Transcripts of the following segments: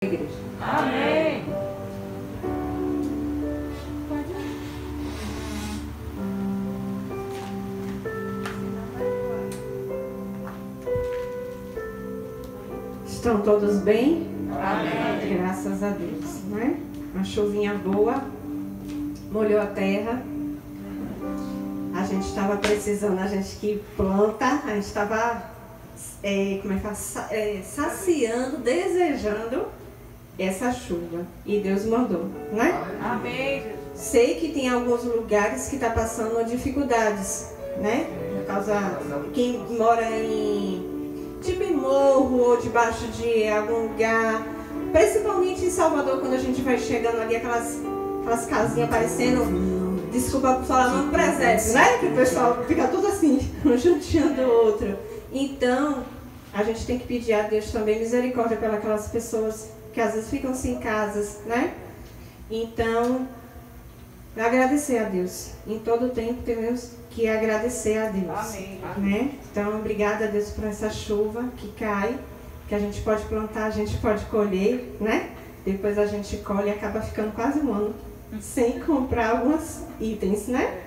igreja. Amém. Estão todos bem? Amém. Graças a Deus, né? Uma chuvinha boa, molhou a terra. A gente estava precisando, a gente que planta, a gente estava saciando, desejando essa chuva. E Deus mandou, né? Amém. Sei que tem alguns lugares que está passando dificuldades, né? Por causa quem mora tipo em morro ou debaixo de algum lugar, principalmente em Salvador, quando a gente vai chegando ali, aquelas casinhas parecendo, desculpa por falar, um presépio, né? Que o pessoal fica tudo assim, um juntinho do outro. Então, a gente tem que pedir a Deus também misericórdia pelas pessoas que às vezes ficam sem casas, né? Então, agradecer a Deus. Em todo tempo temos que agradecer a Deus. Amém. Né? Então, obrigada a Deus por essa chuva que cai, que a gente pode plantar, a gente pode colher, né? Depois a gente colhe e acaba ficando quase um ano sem comprar alguns itens, né?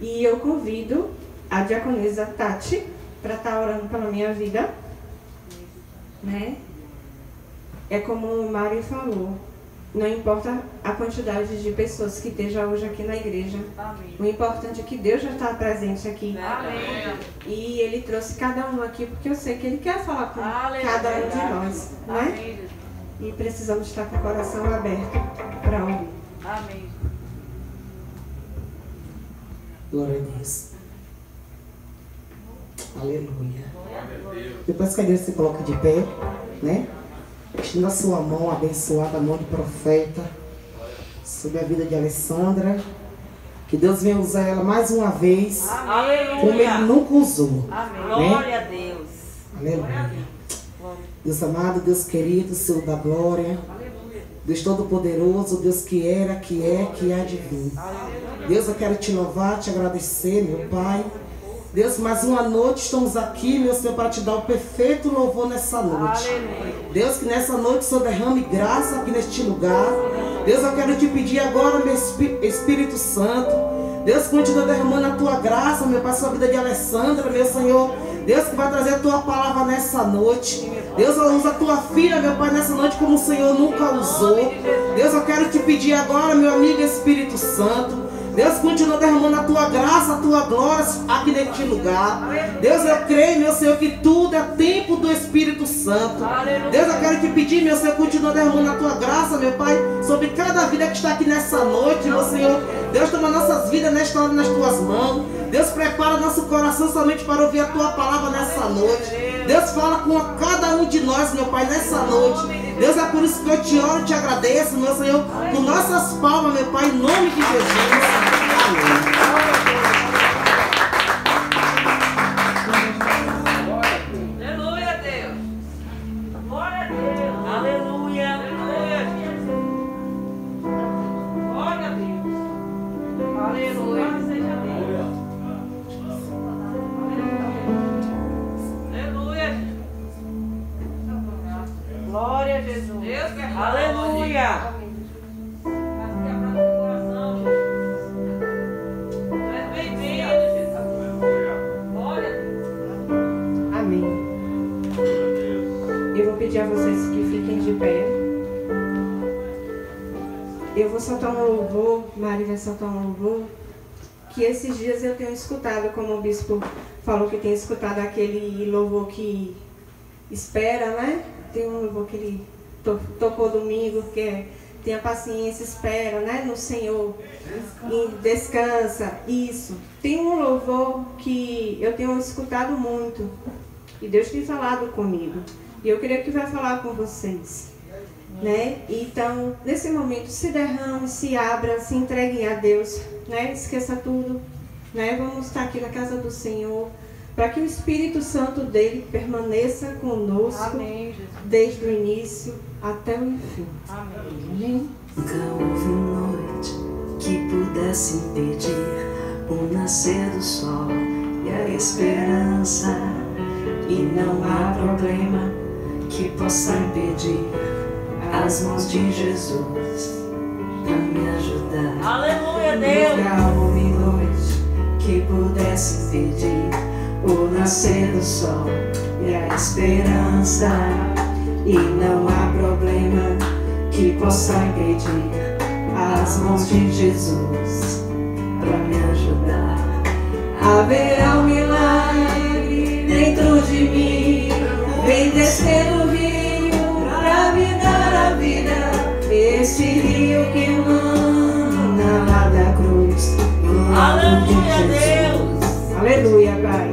E eu convido a diaconisa Tati para estar orando pela minha vida, né? É como o Mário falou, não importa a quantidade de pessoas que esteja hoje aqui na igreja. Amém. O importante é que Deus já está presente aqui. Amém. E Ele trouxe cada um aqui porque eu sei que Ele quer falar com Aleluia. cada um de nós, né? Amém. E precisamos estar com o coração aberto para ouvir. Amém. Glória a Deus. Aleluia. Depois que a igreja se coloca de pé, né? Estenda a sua mão abençoada, a mão de profeta, sobre a vida de Alessandra. Que Deus venha usar ela mais uma vez, Aleluia. como Ele nunca usou. Amém. Né? Glória a Deus. Aleluia. Deus amado, Deus querido, Senhor da glória. Deus Todo-Poderoso, Deus que era, que é, que há de vir. Deus, eu quero te louvar, te agradecer, meu Pai. Deus, mais uma noite estamos aqui, meu Senhor, para te dar o perfeito louvor nessa noite. Deus, que nessa noite o Senhor derrame graça aqui neste lugar. Deus, eu quero te pedir agora, meu Espírito Santo. Deus, continua derramando a tua graça, meu Pai, sobre a vida de Alessandra, meu Senhor. Deus, que vai trazer a tua palavra nessa noite. Deus, usa a tua filha, meu Pai, nessa noite como o Senhor nunca usou. Deus, eu quero te pedir agora, meu amigo Espírito Santo. Deus, continua derramando a tua graça, a tua glória aqui neste lugar. Deus, eu creio, meu Senhor, que tudo é tempo do Espírito Santo. Deus, eu quero te pedir, meu Senhor, continua derramando a tua graça, meu Pai, sobre cada vida que está aqui nessa noite, meu Senhor. Deus, toma nossas vidas nesta hora nas tuas mãos. Deus, prepara nosso coração somente para ouvir a tua palavra nessa noite. Deus, fala com cada um de nós, meu Pai, nessa noite. Deus, é por isso que eu te oro e te agradeço, meu Senhor, com nossas palmas, meu Pai, em nome de Jesus. Amém. Aleluia a Deus. Glória a Deus. Aleluia. Aleluia. Glória a Deus. Aleluia. Seja Deus. Aleluia. Glória a Jesus. Deus que é aleluia. Eu vou pedir a vocês que fiquem de pé. Eu vou soltar um louvor, Mari vai soltar um louvor, que esses dias eu tenho escutado, como o bispo falou que tem escutado aquele louvor que espera, né? Tem um louvor que ele tocou domingo, que é tenha paciência, espera, né? No Senhor. E descansa. Isso. Tem um louvor que eu tenho escutado muito. E Deus tem falado comigo. E eu queria que vai falar com vocês, né? Então, nesse momento, se derrame, se abra, se entreguem a Deus, né? Esqueça tudo, né? Vamos estar aqui na casa do Senhor, para que o Espírito Santo dele permaneça conosco. Amém, Jesus. Desde o início até o fim. Amém. Amém? Nunca houve noite que pudesse impedir o nascer do sol e a esperança. E não há problema que possa impedir as mãos de Jesus pra me ajudar. Aleluia, Deus. Calma e noite que pudesse impedir o nascer do sol e a esperança. E não há problema que possa impedir as mãos de Jesus pra me ajudar. Haverá um milagre dentro de mim, vem descer o rio pra me dar a vida. Esse rio que emana lá da cruz, do lado de Jesus. Aleluia, Pai.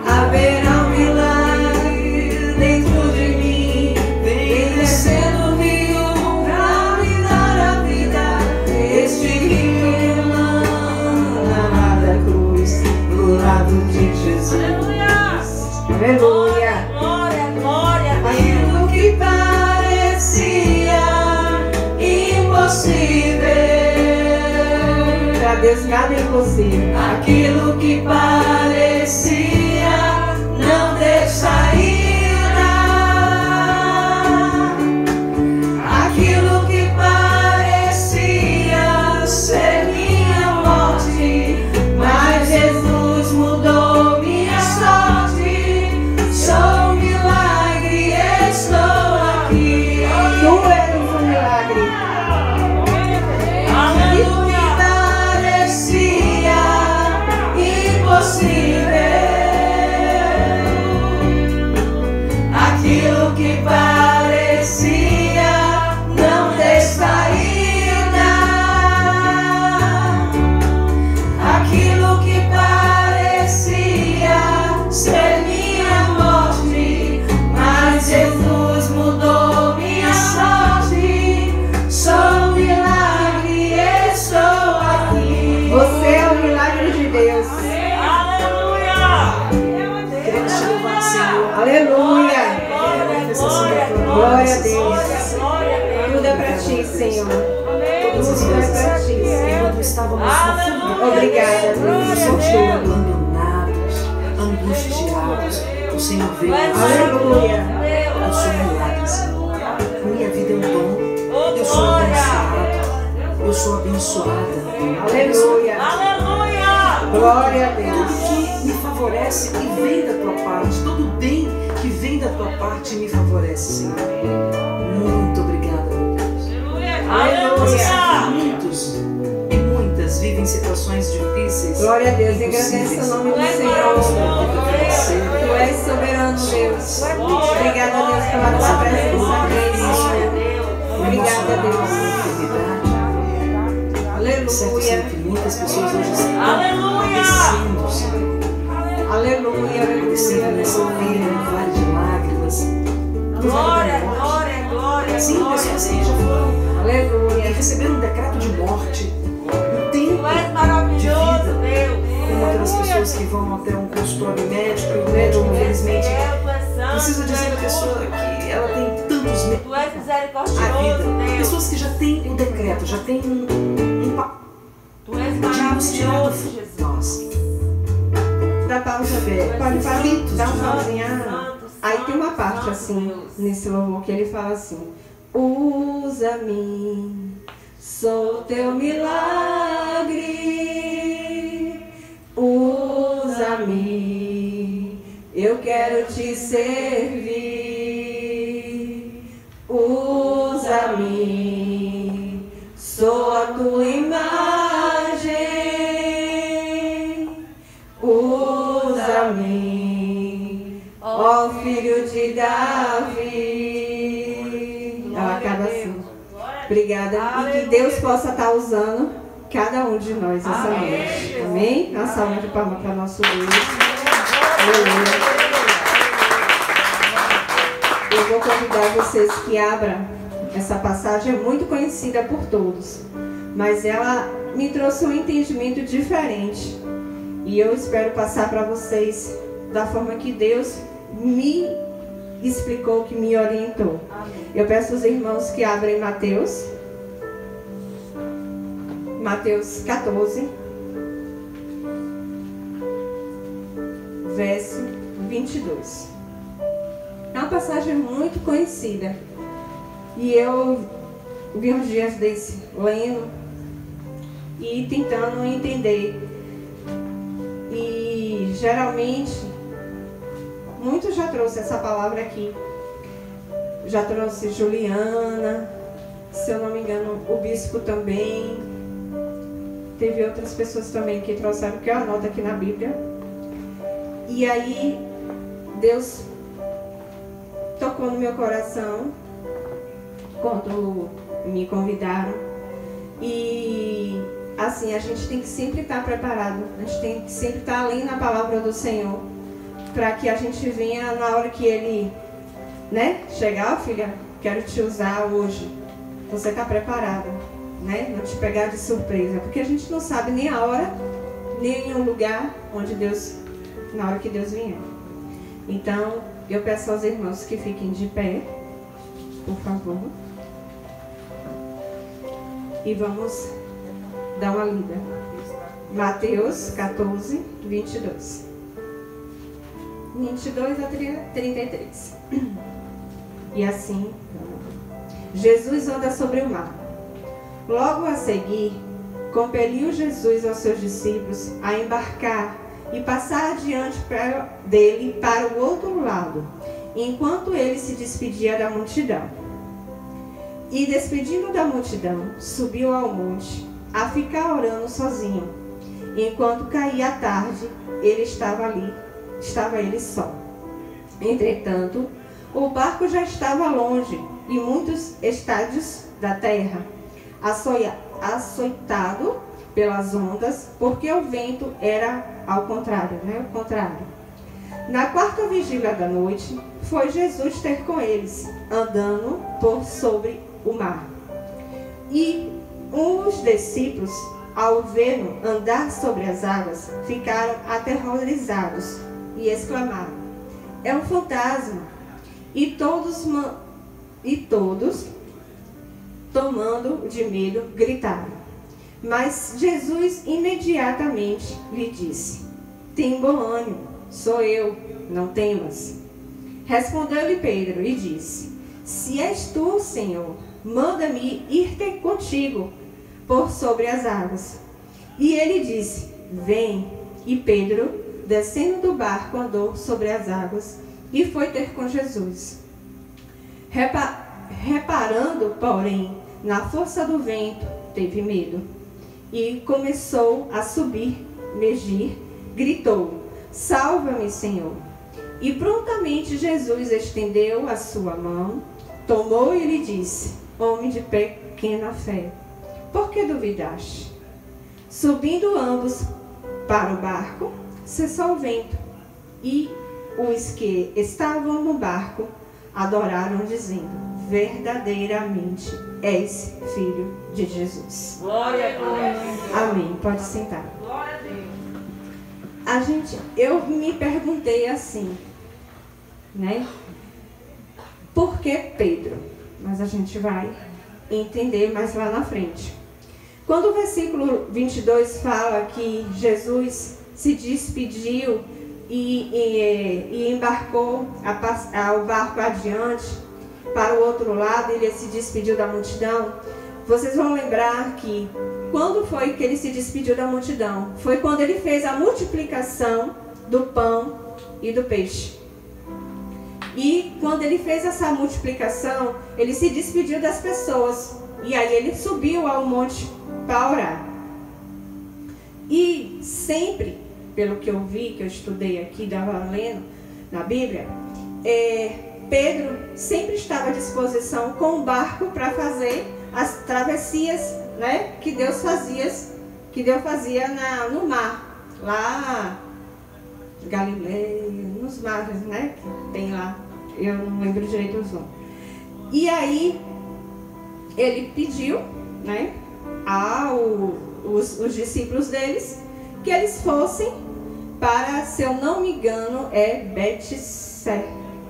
Haverá um milagre dentro de mim, vem descer o rio pra me dar a vida. Este rio que emana lá da cruz, do lado de Jesus. Aleluia. Glória, glória. Aquilo que parecia impossível, Para Deus nada é impossível. aquilo que parecia não ter saída, aquilo que parecia ser minha morte, mas Jesus mudou minha sorte. Sou um milagre, estou aqui. Tu eres um milagre. Aquilo que parecia impossível, aquilo que parecia não ter saída, aquilo que parecia ser minha morte, mas Jesus mudou minha sorte. Sou um milagre, estou aqui. Você é o milagre de Deus. Aleluia. Queremos te louvar, Senhor. Aleluia. Glória a Deus. Glória a Deus. Tudo é para ti, Senhor. Todas as Tudo é vezes, para ti, Senhor. quando estávamos no fundo, Obrigada, Deus. abandonados, angustiados, o Senhor veio. Aleluia. Eu sou um milagre, Senhor. Minha vida é um dom. Eu sou abençoado. Eu sou abençoada. Aleluia. Aleluia. Glória a Tudo Deus. que me favorece e vem da tua parte, todo bem que vem da tua parte me favorece, Senhor. Muito obrigada, meu Deus. Aleluia. Muitos e muitas vivem situações difíceis. Glória a Deus. Engrandece o nome do Senhor. Tu Tu és soberano, Deus. Obrigada, Deus, pela tua presença aqui, Senhor. Obrigada, Deus. Certo, Senhor, Aleluia. que muitas pessoas hoje estão Aleluia. padecendo, Senhor. Aleluia. Padecendo nessa Aleluia. vida, no vale de lágrimas. Glória, glória, glória. Sim, glória. pessoas que já foram e Aleluia. receberam um decreto de morte. Um tempo Tu és de maravilhoso, vida. Deus. Como aquelas pessoas que vão até um consultório médico e o médico, infelizmente, Tu és santo. precisa dizer à pessoa que ela tem tantos medos. Tu és A misericordioso, vida. Deus. Pessoas que já têm o decreto, já têm um papel Tu és de nos tirar do maravilhoso, fundo. Jesus. Nós. Dá pausa, Bê. Pode falar? Dá uma pausinha. Santo, Aí tem uma parte santo, assim, Deus. nesse louvor, que ele fala assim: usa-me, sou teu milagre. Usa-me, eu quero te servir. Usa-me, sou a tua imagem. Usa-me, ó filho de Davi. Ela acaba assim. Obrigada. E que Deus possa estar usando cada um de nós essa noite. Amém? Uma salva de palmas para nosso Deus. Aleluia. Eu vou convidar vocês que abram essa passagem, é muito conhecida por todos, mas ela me trouxe um entendimento diferente. E eu espero passar para vocês da forma que Deus me explicou, que me orientou. Eu peço aos irmãos que abrem Mateus 14, verso 22. É uma passagem muito conhecida. E eu vi uns dias desse lendo e tentando entender. E geralmente, muitos já trouxe essa palavra aqui. Já trouxe Juliana, se eu não me engano, o bispo também. Teve outras pessoas também que trouxeram, que eu anoto aqui na Bíblia. E aí, Deus tocou no meu coração quando me convidaram. E assim, a gente tem que sempre estar preparado. A gente tem que sempre estar ali na palavra do Senhor, para que a gente venha na hora que Ele, chegar, filha, quero te usar hoje. Você está preparada, não te pegar de surpresa, porque a gente não sabe nem a hora, nem o lugar onde Deus, na hora que Deus vier. Então, eu peço aos irmãos que fiquem de pé, por favor. E vamos dar uma lida. Mateus 14, 22. 22 a 33. E assim, Jesus anda sobre o mar. Logo a seguir, compeliu Jesus aos seus discípulos a embarcar e passar adiante dele para o outro lado, enquanto ele se despedia da multidão. E despedindo da multidão, subiu ao monte, a ficar orando sozinho. Enquanto caía a tarde, ele estava ele só. Entretanto, o barco já estava longe, e muitos estádios da terra, açoitado pelas ondas, porque o vento era ao contrário, o contrário. Na quarta vigília da noite, foi Jesus ter com eles, andando por sobre o mar. E os discípulos, ao vê-lo andar sobre as águas, ficaram aterrorizados e exclamaram: é um fantasma! E todos, tomando de medo, gritaram. Mas Jesus imediatamente lhe disse: tem bom ânimo, sou eu, não temas. Respondeu-lhe Pedro e disse: se és tu, Senhor, manda-me ir ter contigo por sobre as águas. E ele disse: vem. E Pedro, descendo do barco, andou sobre as águas e foi ter com Jesus. Reparando, porém, na força do vento, teve medo e começou a subir, megir, gritou: salva-me, Senhor. E prontamente Jesus estendeu a sua mão, tomou e lhe disse: homem de pequena fé, por que duvidaste? Subindo ambos para o barco, cessou o vento, e os que estavam no barco adoraram, dizendo: verdadeiramente és Filho de Jesus. Glória a Deus. Amém. Pode sentar. Glória a Deus. Eu me perguntei assim, por que Pedro? Mas a gente vai entender mais lá na frente. Quando o versículo 22 fala que Jesus se despediu e embarcou o barco adiante para o outro lado, ele se despediu da multidão, vocês vão lembrar que quando foi que ele se despediu da multidão? Foi quando ele fez a multiplicação do pão e do peixe. E quando ele fez essa multiplicação, ele se despediu das pessoas. E aí ele subiu ao monte para orar. E sempre, pelo que eu vi, que eu estudei aqui, estava lendo na Bíblia, Pedro sempre estava à disposição com o barco para fazer as travessias, que Deus fazia no mar, lá Galileia, nos mares, que tem lá, eu não lembro direito os nomes. E aí ele pediu, aos discípulos deles que eles fossem para, se eu não me engano,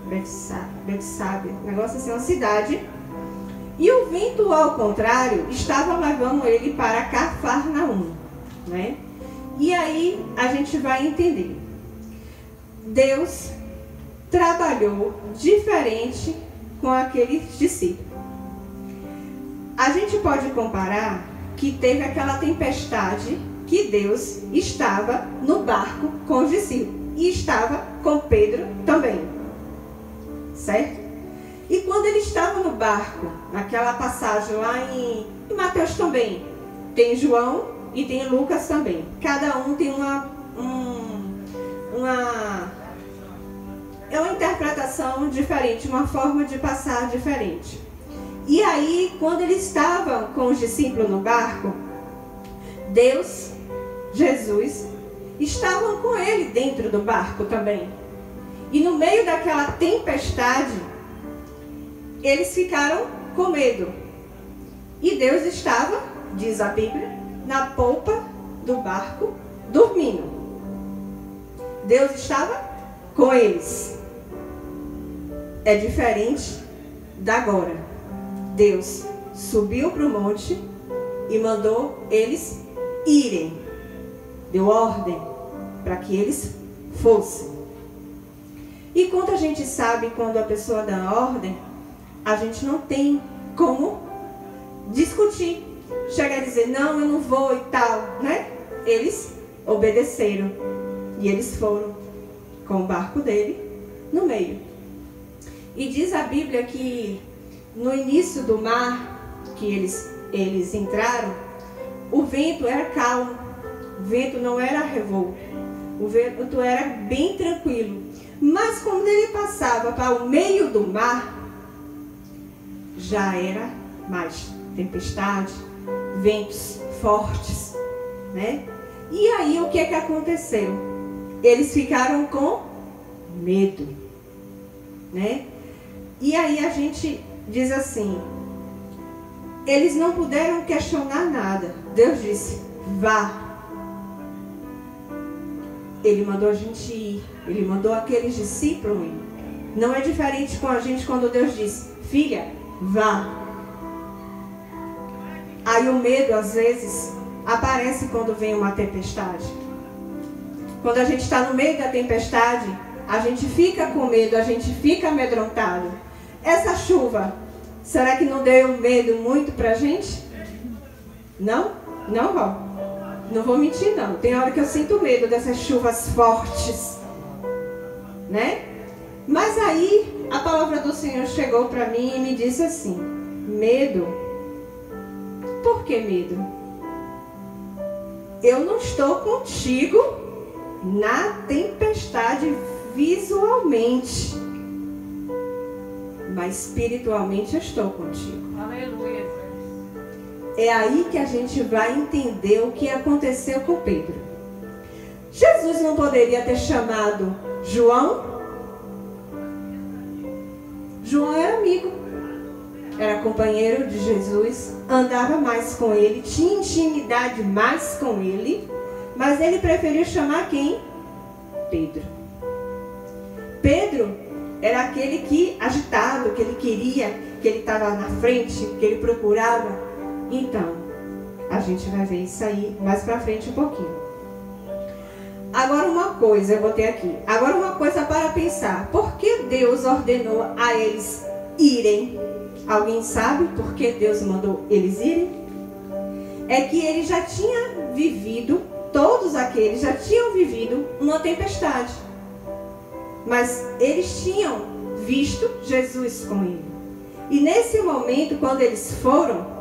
Betsabe, negócio assim, uma cidade. E o vento, ao contrário, estava levando ele para Cafarnaum, E aí a gente vai entender. Deus trabalhou diferente com aqueles discípulos. a gente pode comparar que teve aquela tempestade que Deus estava no barco com os discípulos e estava com Pedro também, certo? E quando ele estava no barco, naquela passagem lá em Mateus também, tem João e tem Lucas também, cada um tem uma interpretação diferente, uma forma de passar diferente. E aí, quando ele estava com os discípulos no barco, Deus, Jesus, estavam com ele dentro do barco também. E no meio daquela tempestade, eles ficaram com medo. E Deus estava, diz a Bíblia, na polpa do barco, dormindo. Deus estava com eles. É diferente da agora. Deus subiu para o monte e mandou eles irem. Deu ordem para que eles fossem. E quando a gente sabe, quando a pessoa dá ordem, a gente não tem como discutir. Chega a dizer, não, eu não vou e tal, né? Eles obedeceram. E eles foram com o barco dele no meio. E diz a Bíblia que no início do mar, que eles entraram, o vento era calmo. O vento não era revolto. O vento era bem tranquilo. Mas quando ele passava para o meio do mar, já era mais tempestade, ventos fortes, né? E aí o que é que aconteceu? Eles ficaram com medo, né? E aí a gente diz assim, eles não puderam questionar nada. Deus disse, vá. Ele mandou a gente ir. Ele mandou aqueles discípulos ir. Não é diferente com a gente quando Deus diz, filha, vá. Aí o medo, às vezes, aparece quando vem uma tempestade. Quando a gente está no meio da tempestade, a gente fica com medo, a gente fica amedrontado. Essa chuva, será que não deu medo muito pra gente? Não? Não, Val? Não vou mentir, não. Tem hora que eu sinto medo dessas chuvas fortes, né? Mas aí, a palavra do Senhor chegou para mim e me disse assim, medo? Por que medo? Eu não estou contigo na tempestade visualmente, mas espiritualmente eu estou contigo. Aleluia. É aí que a gente vai entender o que aconteceu com Pedro. Jesus não poderia ter chamado João? João era amigo, era companheiro de Jesus, andava mais com ele, tinha intimidade mais com ele, mas ele preferiu chamar quem? Pedro. Pedro era aquele que agitado, que ele queria, que ele estava na frente, que ele procurava. Então, a gente vai ver isso aí mais pra frente um pouquinho. Agora uma coisa, eu botei aqui. Agora uma coisa para pensar. Por que Deus ordenou a eles irem? Alguém sabe por que Deus mandou eles irem? É que ele já tinha vivido, todos aqueles já tinham vivido uma tempestade. Mas eles tinham visto Jesus com ele. E nesse momento, quando eles foram,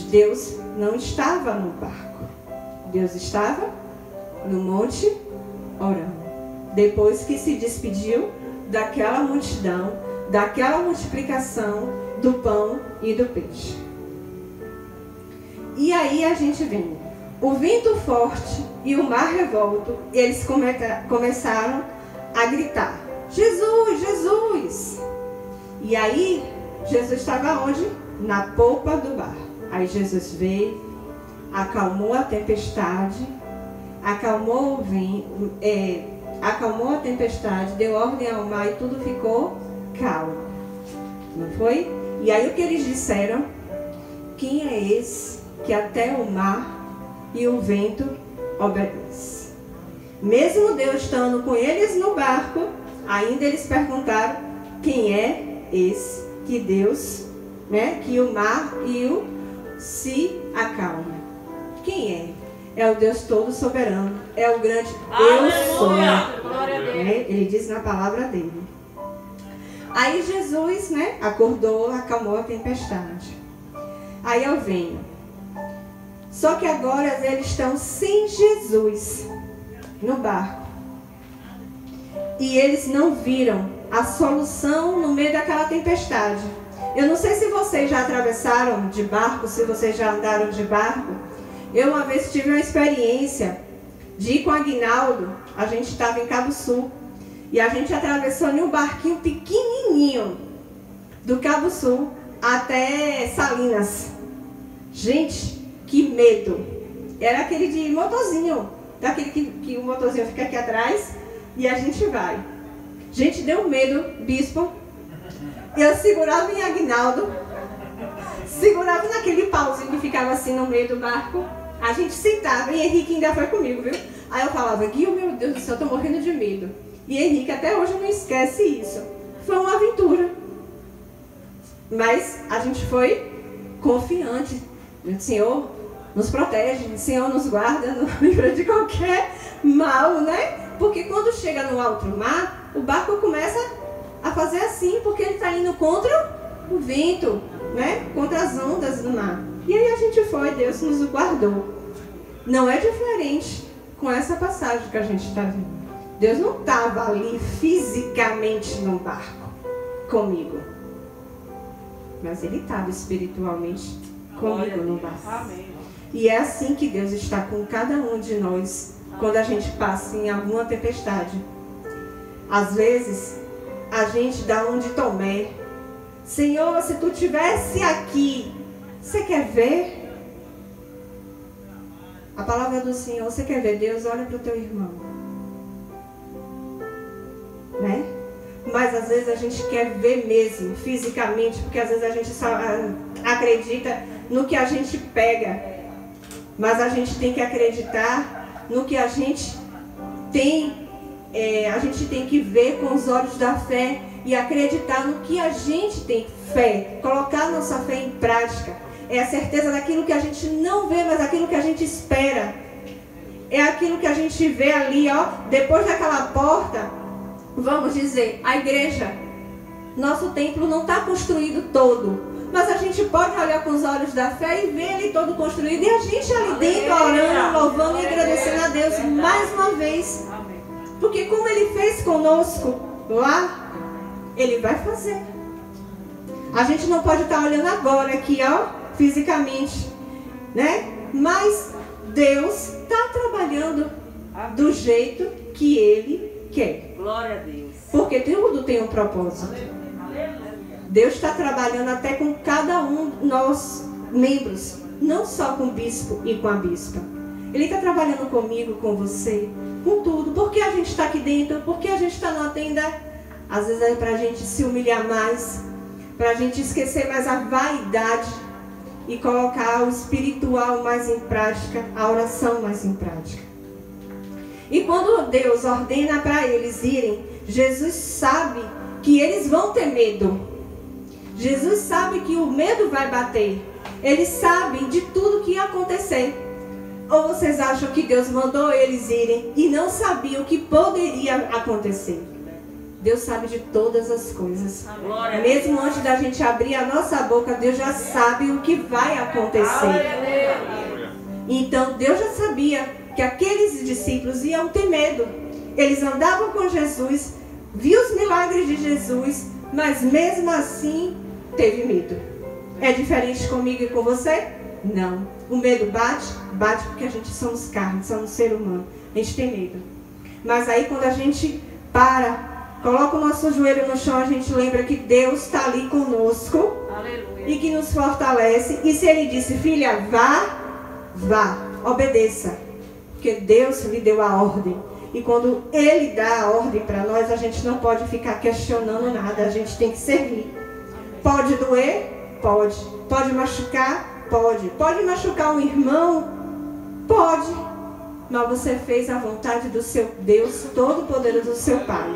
Deus não estava no barco. Deus estava no monte orando. Depois que se despediu daquela multidão, daquela multiplicação do pão e do peixe. E aí a gente vê o vento forte e o mar revolto. Eles começaram a gritar, Jesus, Jesus! E aí Jesus estava onde? Na polpa do barco. Aí Jesus veio, acalmou a tempestade, acalmou a tempestade, deu ordem ao mar e tudo ficou calmo. Não foi? E aí o que eles disseram? Quem é esse que até o mar e o vento obedecem? Mesmo Deus estando com eles no barco, ainda eles perguntaram quem é esse que Deus, né, que o mar e o se acalma. Quem é? É o Deus todo soberano. É o grande Eu Sou. Ele diz na palavra dele. Aí Jesus, né, acordou, acalmou a tempestade. Aí eu venho. Só que agora eles estão sem Jesus no barco. E eles não viram a solução no meio daquela tempestade. Eu não sei se vocês já atravessaram de barco, se vocês já andaram de barco. Eu uma vez tive uma experiência de ir com o Aguinaldo. A gente estava em Cabo Sul. E a gente atravessou em um barquinho pequenininho do Cabo Sul até Salinas. Gente, que medo. Era aquele de motorzinho. Daquele que o motorzinho fica aqui atrás e a gente vai. Gente, deu medo, bispo. Eu segurava em Aguinaldo. Segurava naquele pauzinho que ficava assim no meio do barco. A gente sentava e Henrique ainda foi comigo, viu? Aí eu falava, Guilherme, meu Deus do céu, eu tô morrendo de medo. E Henrique até hoje não esquece isso. Foi uma aventura. Mas a gente foi confiante. O Senhor nos protege, o Senhor nos guarda, nos livra de qualquer mal, né? Porque quando chega no alto mar, o barco começa a fazer assim, porque ele está indo contra o vento, né? Contra as ondas do mar. E aí a gente foi, Deus nos guardou. Não é diferente com essa passagem que a gente está vendo. Deus não estava ali fisicamente no barco comigo. Mas Ele estava espiritualmente comigo no barco. E é assim que Deus está com cada um de nós quando a gente passa em alguma tempestade. Às vezes, a gente dá um de Tomé. Senhor, se Tu estivesse aqui, você quer ver? A palavra do Senhor, você quer ver Deus? Olha para o teu irmão. Né? Mas às vezes a gente quer ver mesmo, fisicamente, porque às vezes a gente só acredita no que a gente pega. Mas a gente tem que acreditar no que a gente tem que ver com os olhos da fé e acreditar no que a gente tem fé, colocar nossa fé em prática. É a certeza daquilo que a gente não vê, mas aquilo que a gente espera. É aquilo que a gente vê ali, ó, depois daquela porta, vamos dizer, a igreja. Nosso templo não está construído todo, mas a gente pode olhar com os olhos da fé e ver ele todo construído. E a gente ali dentro, orando, louvando e agradecendo a Deus mais uma vez. Porque como Ele fez conosco lá, Ele vai fazer. A gente não pode estar olhando agora aqui, ó, fisicamente, né? Mas Deus está trabalhando do jeito que Ele quer. Glória a Deus. Porque tudo tem um propósito. Deus está trabalhando até com cada um de nós, membros, não só com o bispo e com a bispa. Ele está trabalhando comigo, com você, com tudo. Por que a gente está aqui dentro? Por que a gente está na tenda? Às vezes é para a gente se humilhar mais, para a gente esquecer mais a vaidade e colocar o espiritual mais em prática, a oração mais em prática. E quando Deus ordena para eles irem, Jesus sabe que eles vão ter medo. Jesus sabe que o medo vai bater. Eles sabem de tudo que ia acontecer. Ou vocês acham que Deus mandou eles irem e não sabiam o que poderia acontecer? Deus sabe de todas as coisas. Mesmo antes da gente abrir a nossa boca, Deus já sabe o que vai acontecer. Então Deus já sabia que aqueles discípulos iam ter medo. Eles andavam com Jesus, viu os milagres de Jesus, mas mesmo assim teve medo. É diferente comigo e com você? Não. O medo bate porque a gente somos carne, somos ser humano. A gente tem medo. Mas aí quando a gente coloca o nosso joelho no chão, a gente lembra que Deus está ali conosco. Aleluia. E que nos fortalece. E se Ele disse, filha, vá, obedeça. Porque Deus lhe deu a ordem. E quando Ele dá a ordem para nós, a gente não pode ficar questionando nada. A gente tem que servir. Pode doer? Pode. Pode machucar? Pode. Pode machucar um irmão? Pode. Mas você fez a vontade do seu Deus Todo-Poderoso, do seu Pai.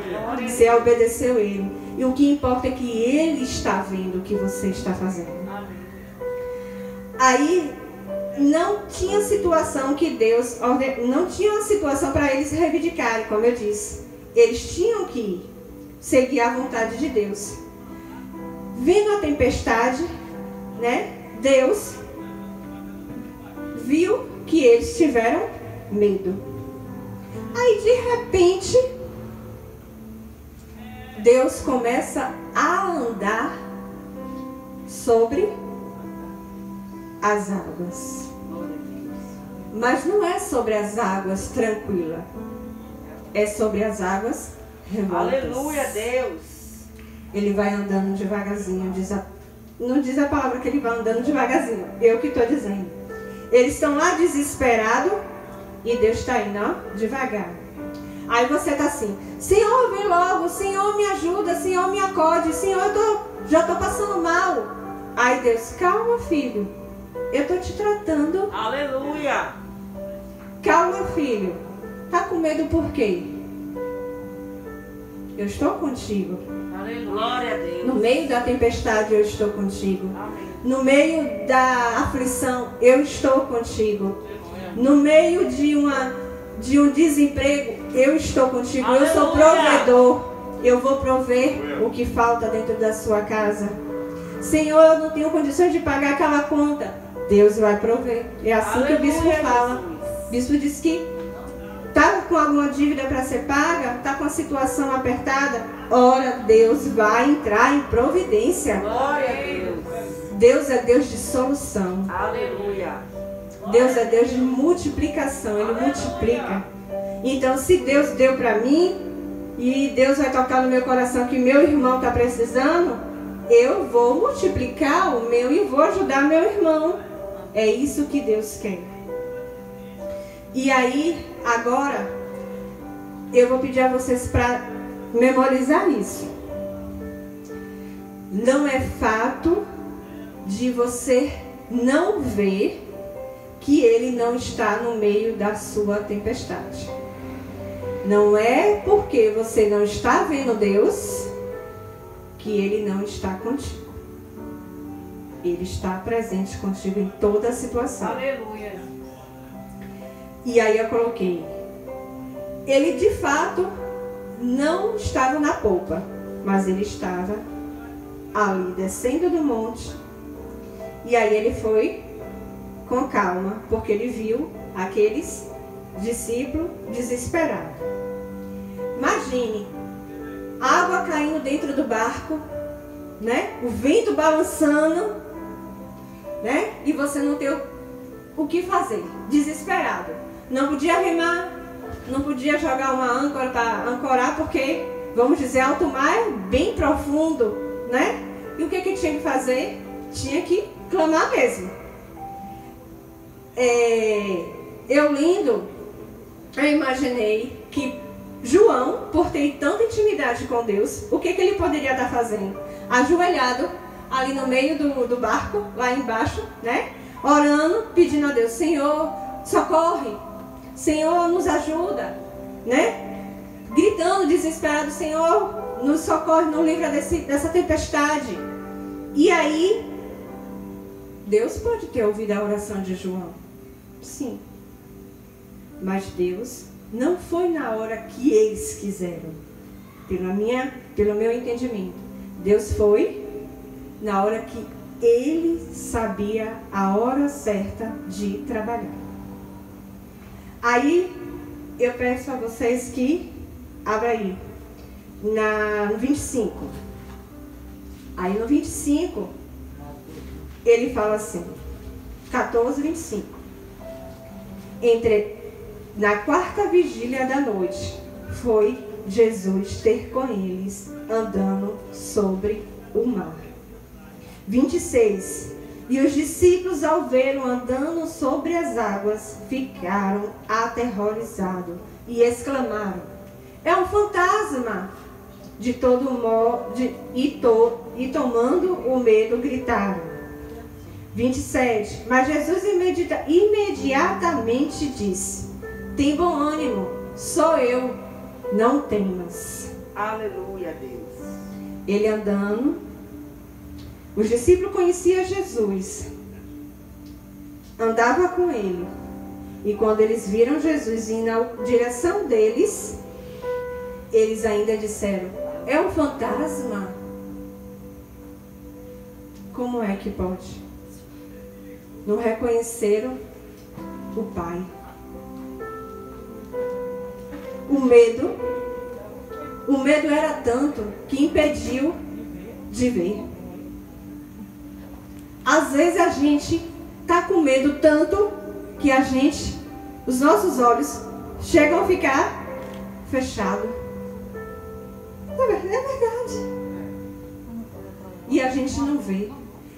Você obedeceu Ele. E o que importa é que Ele está vendo o que você está fazendo. Aí não tinha situação que Deus não tinha uma situação para eles reivindicarem, como eu disse. Eles tinham que seguir a vontade de Deus. Vindo a tempestade, né? Deus viu que eles tiveram medo. Aí de repente Deus começa a andar sobre as águas. Mas não é sobre as águas tranquilas. É sobre as águas revoltas. Aleluia, Deus. Ele vai andando devagarzinho. Não diz a palavra que ele vai andando devagarzinho. Eu que estou dizendo. Eles estão lá desesperados e Deus está indo, ó, devagar. Aí você está assim: Senhor, vem logo. Senhor, me ajuda. Senhor, me acode. Senhor, já estou passando mal. Aí Deus: calma, filho. Eu estou te tratando. Aleluia. Calma, filho. Tá com medo por quê? Eu estou contigo. Aleluia. Glória a Deus. No meio da tempestade eu estou contigo. Amém. No meio da aflição eu estou contigo. No meio de um desemprego eu estou contigo. Aleluia. Eu sou provedor. Eu vou prover o que falta dentro da sua casa. Senhor, eu não tenho condições de pagar aquela conta. Deus vai prover. É assim que o bispo fala. O bispo diz que está com alguma dívida para ser paga, está com a situação apertada. Ora, Deus vai entrar em providência. Glória a Deus. Deus é Deus de solução. Aleluia. Deus é Deus de multiplicação. Ele multiplica. Então, se Deus deu para mim e Deus vai tocar no meu coração que meu irmão está precisando, eu vou multiplicar o meu e vou ajudar meu irmão. É isso que Deus quer. E aí, agora, eu vou pedir a vocês para memorizar isso. Não é fato de você não ver que Ele não está no meio da sua tempestade. Não é porque você não está vendo Deus que Ele não está contigo. Ele está presente contigo em toda a situação. Aleluia. E aí eu coloquei: ele de fato não estava na polpa, mas ele estava ali descendo do monte. E aí ele foi com calma, porque ele viu aqueles discípulos desesperados. Imagine, água caindo dentro do barco, né? O vento balançando, né? E você não tem o que fazer, desesperado. Não podia remar, não podia jogar uma âncora para ancorar, porque, vamos dizer, alto mar é bem profundo, né? E o que tinha que fazer? Tinha que clamar mesmo. Eu lendo, eu imaginei que João, por ter tanta intimidade com Deus, o que ele poderia estar fazendo? Ajoelhado ali no meio do barco, lá embaixo, né? Orando, pedindo a Deus: Senhor, socorre, Senhor, nos ajuda, né? Gritando desesperado: Senhor, nos socorre, nos livra dessa tempestade. E aí, Deus pode ter ouvido a oração de João, sim, mas Deus não foi na hora que eles quiseram, pelo meu entendimento. Deus foi na hora que Ele sabia a hora certa de trabalhar. Aí eu peço a vocês que abram aí no 25. Aí no 25 ele fala assim, 14, 25. Na quarta vigília da noite foi Jesus ter com eles andando sobre o mar. 26. E os discípulos, ao vê-lo andando sobre as águas, ficaram aterrorizados e exclamaram: é um fantasma! De todo modo, e tomando o medo, gritaram. 27. Mas Jesus imediatamente disse: tem bom ânimo, sou eu, não temas. Aleluia, Deus. Ele andando, os discípulos conheciam Jesus. andava com ele. E quando eles viram Jesus indo na direção deles, eles ainda disseram: é um fantasma. Como é que pode? Não reconheceram o Pai. O medo era tanto que impediu de ver. Às vezes a gente está com medo tanto que os nossos olhos chegam a ficar fechados. É verdade. E a gente não vê.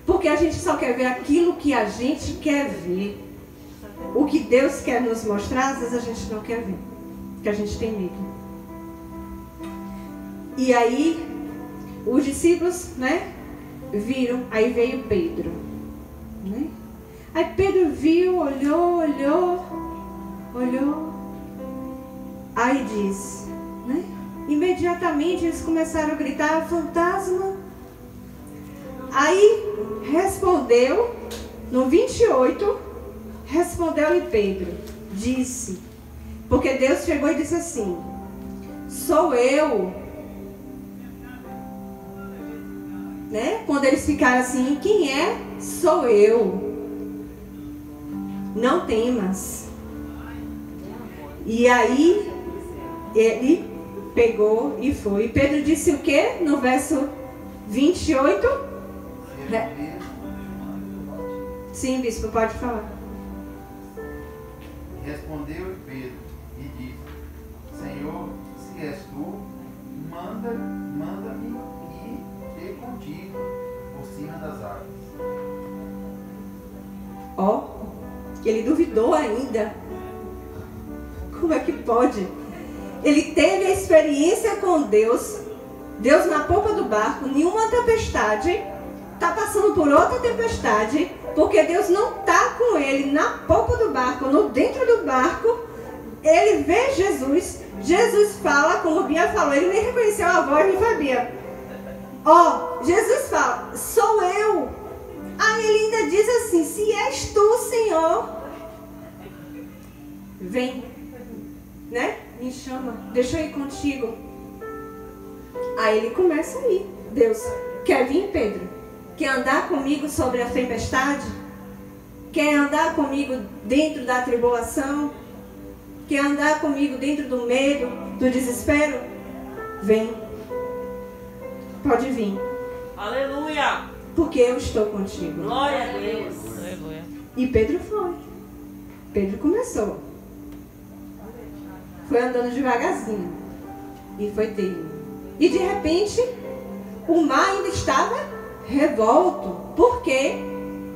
Porque a gente só quer ver aquilo que a gente quer ver. O que Deus quer nos mostrar, às vezes a gente não quer ver. Porque a gente tem medo. E aí, os discípulos, viram. Aí veio Pedro. Aí Pedro viu, olhou. Aí diz, imediatamente eles começaram a gritar: fantasma. Aí respondeu, no 28, respondeu-lhe Pedro, disse, porque Deus chegou e disse assim: sou eu. Quando eles ficaram assim: quem é? Sou eu. Não temas. E aí ele pegou e foi. E Pedro disse o quê? No verso 28. Sim, bispo, pode falar. Respondeu Pedro e disse: Senhor, se és tu, manda-me ir ter contigo por cima das águas. Ele duvidou ainda. Como é que pode? Ele teve a experiência com Deus. Deus na polpa do barco, nenhuma tempestade. Está passando por outra tempestade. Porque Deus não está com ele na polpa do barco, dentro do barco. Ele vê Jesus. Jesus fala, como Bia falou, ele nem reconheceu a voz, não foi, Bia? Jesus fala: sou eu. Aí ele ainda diz assim: se és tu, Senhor, vem, me chama, deixa eu ir contigo. Aí ele começa a ir. Deus, quer vir, Pedro? Quer andar comigo sobre a tempestade? Quer andar comigo dentro da tribulação? Quer andar comigo dentro do medo, do desespero? Vem. Pode vir. Aleluia. Porque eu estou contigo. Glória a Deus. Aleluia. E Pedro foi. Pedro começou. Foi andando devagarzinho. E foi ter. E de repente, o mar ainda estava revolto. Porque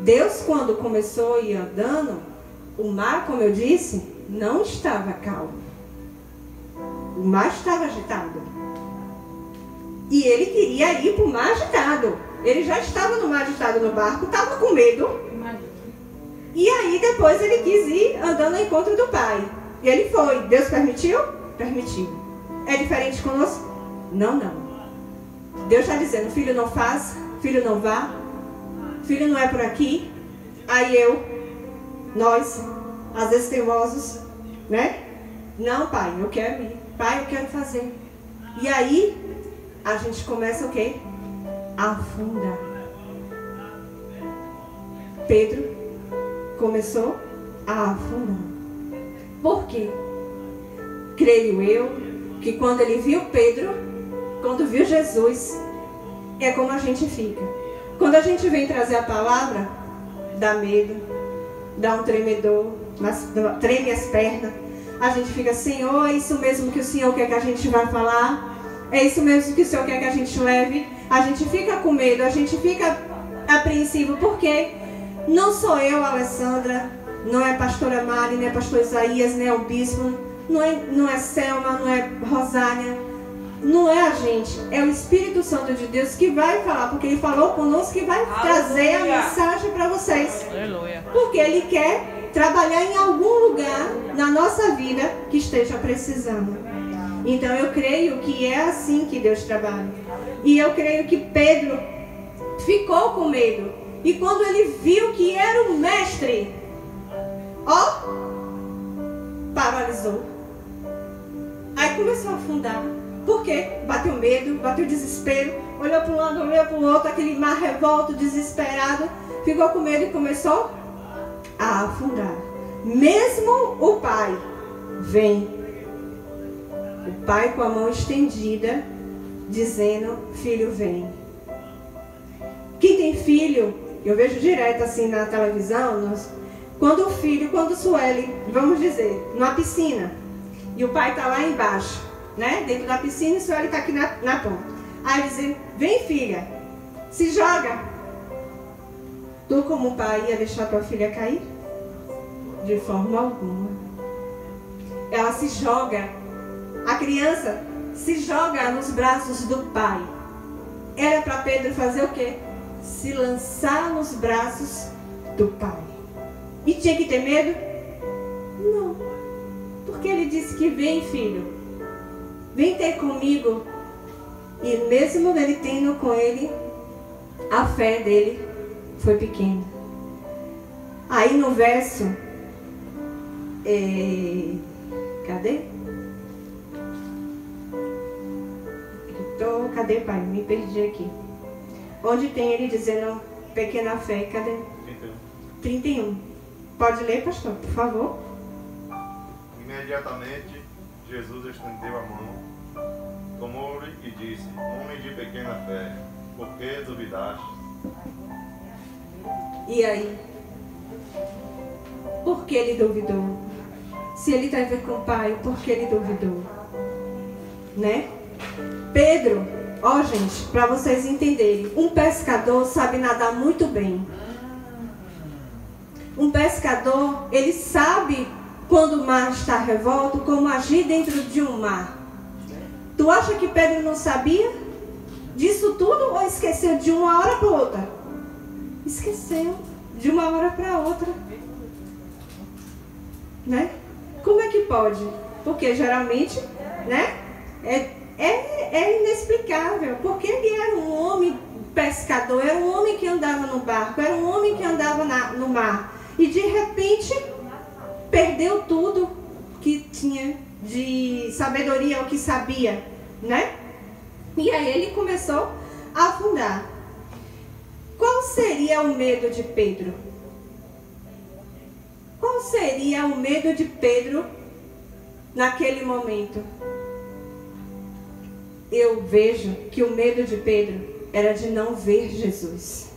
Deus, quando começou a ir andando, o mar, como eu disse, não estava calmo. O mar estava agitado. E ele queria ir para o mar agitado. Ele já estava no mar agitado no barco, estava com medo. E aí depois ele quis ir andando ao encontro do Pai. E ele foi. Deus permitiu? Permitiu. É diferente conosco? Não. Deus está dizendo: filho, não faça, filho, não vá, filho, não é por aqui. Aí nós, às vezes teimosos, Não, Pai, eu quero ir. Pai, eu quero fazer. E aí a gente começa o quê? A afundar. Pedro começou a afundar. Por quê? Creio eu que quando ele viu Pedro, quando viu Jesus, é como a gente fica. Quando a gente vem trazer a palavra, dá medo, dá um tremedor, treme as pernas. A gente fica: Senhor, é isso mesmo que o Senhor quer que a gente vá falar? É isso mesmo que o Senhor quer que a gente leve? A gente fica com medo, a gente fica apreensivo, porque não sou eu, Alessandra, não é a pastora Mari, não é pastor Isaías, não é o bispo, não é Selma, não é Rosália, não é a gente, é o Espírito Santo de Deus que vai falar, porque Ele falou conosco que vai trazer a mensagem para vocês. Aleluia. Porque Ele quer trabalhar em algum lugar na nossa vida que esteja precisando. Então eu creio que é assim que Deus trabalha. E eu creio que Pedro ficou com medo. E quando ele viu que era o mestre, Ó, paralisou. Aí começou a afundar. Por quê? Bateu medo, bateu desespero, olhou para um lado, olhou para o outro, aquele mar revolto, desesperado, ficou com medo e começou a afundar. Mesmo o pai vem, o pai com a mão estendida, dizendo: filho, vem. Quem tem filho, eu vejo direto assim na televisão, quando o filho, quando o Sueli, vamos dizer, numa piscina, e o pai está lá embaixo, né, dentro da piscina, e o Sueli está aqui na ponta. Aí dizem: vem, filha, se joga. Tu, como pai, ia deixar tua filha cair? De forma alguma. Ela se joga, a criança se joga nos braços do pai. Era para Pedro fazer o quê? Se lançar nos braços do pai. E tinha que ter medo? Não. Porque ele disse que: vem, filho, vem ter comigo. E mesmo ele tendo com ele, a fé dele foi pequena. Aí no verso, cadê? Cadê, pai? Me perdi aqui. Onde tem ele dizendo pequena fé? Cadê? 31. Pode ler, pastor, por favor? Imediatamente, Jesus estendeu a mão, tomou-lhe e disse: homem de pequena fé, por que duvidaste? E aí? Por que ele duvidou? Se ele tem a ver com o pai, por que ele duvidou? Né? Pedro, ó gente, para vocês entenderem, um pescador sabe nadar muito bem. Um pescador, ele sabe quando o mar está revolto, como agir dentro de um mar. Tu acha que Pedro não sabia disso tudo ou esqueceu de uma hora para outra? Esqueceu de uma hora para outra. Né? Como é que pode? Porque geralmente, né, é inexplicável. Porque ele era um homem pescador, era um homem que andava no barco, era um homem que andava no mar. E de repente perdeu tudo que tinha de sabedoria, o que sabia, né? E aí ele começou a afundar. Qual seria o medo de Pedro? Qual seria o medo de Pedro naquele momento? Eu vejo que o medo de Pedro era de não ver Jesus.